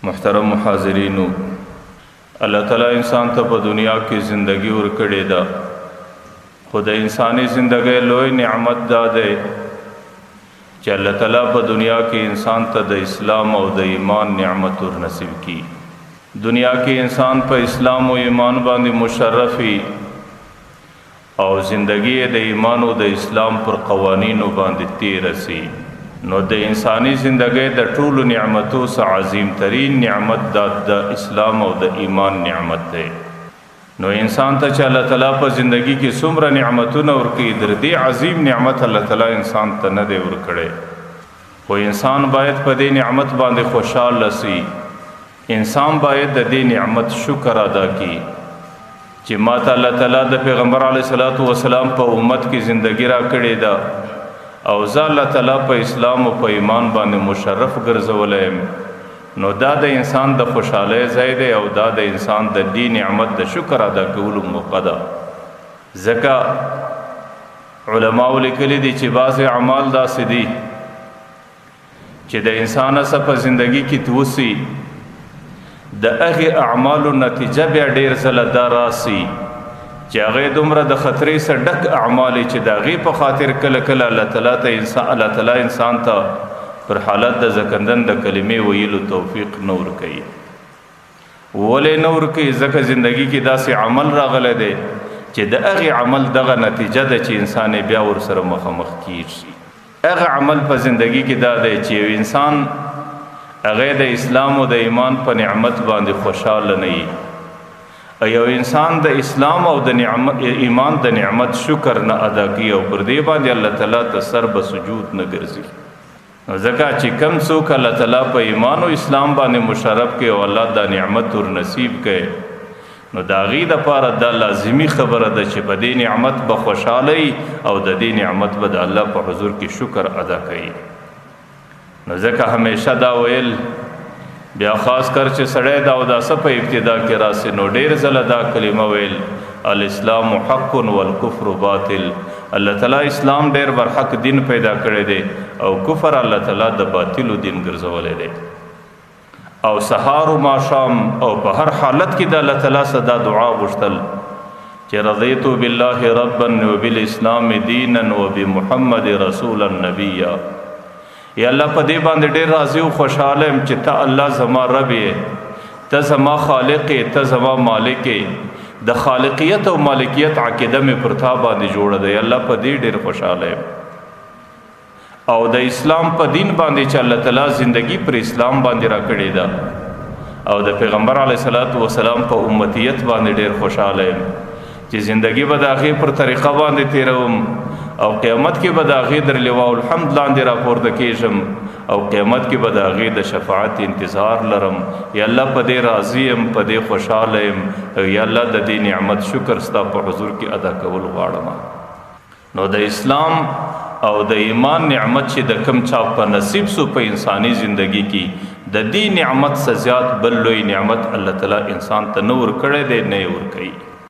محترم حاضرینو، اللہ تعالیٰ انسان ته په دنیا کې زندگی ورکړې ده، خو د انساني زندګۍ لوی نعمت دا دی چې الله تعالیٰ په دنیا کې انسان ته د اسلام او د ایمان نعمت ور نصیب کی. دنیا کې انسان په اسلام او ایمان باندې مشرف وي او زندگی د ایمان او د اسلام پر قوانینو باندې تیر سي، نو د انسانی زندگی د ټولو نعمتو څخه عظیم ترین نعمت د اسلام او د ایمان نعمت دی. نو انسان ته چې الله تعالیٰ په زندگی کې څومره نعمتونه ورکړي، در دې عظیم نعمت الله تعالیٰ انسان ته نه دی ورکړی، خو انسان باید په دې نعمت باندې خوشحاله سي. انسان باید د دې نعمت شکر ادا کړي چې ما ته الله تعالیٰ د پیغمبر علیه الصلاۃ والسلام په امت کې زندگی را کړې ده او زه الله تعالیٰ په اسلام او په ایمان باندې مشرف ګرځولی، نو دا د انسان د خوشحالی ځای دی او دا د انسان د دې نعمت د شکر ادا کولو موقع ده. ځکه علماو لیکلي دي چې بعضې اعمال داسې دي چې د انسان څه په زندگی کې توسي، د هغې اعمالو نتیجه بیا ډېر ځله دا راسي چې هغې دومره د خطرې سره ډک اعمال چې د هغې په خاطر کله کله الله تعالیٰ انسان ته پر حالت د زکندن د کلمې ویلو توفیق نه ورکوي. ولې نه ورکوي؟ ځکه زندگی کې داسې عمل راغلی دی چې د هغې عمل دغه نتیجه ده چې انسان بیا ورسره مخامخ کیږي. هغه عمل په زندگی کې دا دی چې یو انسان هغې د اسلام او د ایمان په نعمت باندې خوشحاله نه وي، یو انسان د اسلام او د ایمان د نعمت شکر نه ادا کوي او پر دې باندې الله تعالیٰ ته سر به سجود نه ګرځي. نو ځکه چې کم څوک الله تعالیٰ په ایمان او اسلام باندې مشرف کوي او الله دا نعمت ور نصیب کوي، نو د هغې دپاره دا لازمي خبره ده چې په دې نعمت به خوشحاله او د دې نعمت به د الله په حضور کې شکر ادا کوي. نو ځکه همیشه دا ویل، بیا خاص کر چې سړی دا اوداسه په ابتدا کې راسي، نو ډېر ځله دا کلمه ویل، الاسلام حق والکفر باطل. الله تعالیٰ اسلام ډېر برحق دین پیدا کړی دی او کفر الله تعالیٰ د باطلو دین ګرځولی دی. او سهار و ماښام او په هر حالت کې د الله تعالیٰ څخه دا دعا غوښتل چې رضیت بالله ربا وبالاسلام دینا وبمحمد رسولا نبیا. یا الله په دې باندې ډېر راضي او خوشحاله یم چې ته الله زما رب یې، ته زما خالق یې، ته زما مالک یې. د خالقیت او مالکیت عقیده مې پر تا باندې جوړه ده، الله په دې ډېر خوشحاله یم. او د اسلام په دین باندې چې الله تعالیٰ زندگی پر اسلام باندې را کړې ده او د پیغمبر علیه الصلاۃ والسلام په امتیت باندې ډېر خوشحاله یم چې زندگی به د هغې پر طریقه باندې تیروم او قیامت کې به د هغې در لواء الحمد لاندې راپورته کېږم او قیامت کې به د هغې د شفاعت انتظار لرم. یا الله په دې راضي یم، په دې خوشحاله یم او یا الله د دې نعمت شکر ستا په حضور کې ادا کول غواړم. نو د اسلام او د ایمان نعمت چې د کم چا په نصیب سو په انسانی زندگی کې، د دې نعمت څخه زیات بل لوی نعمت الله تعالیٰ انسان ته نه ورکړی دی، نه یې ورکوي.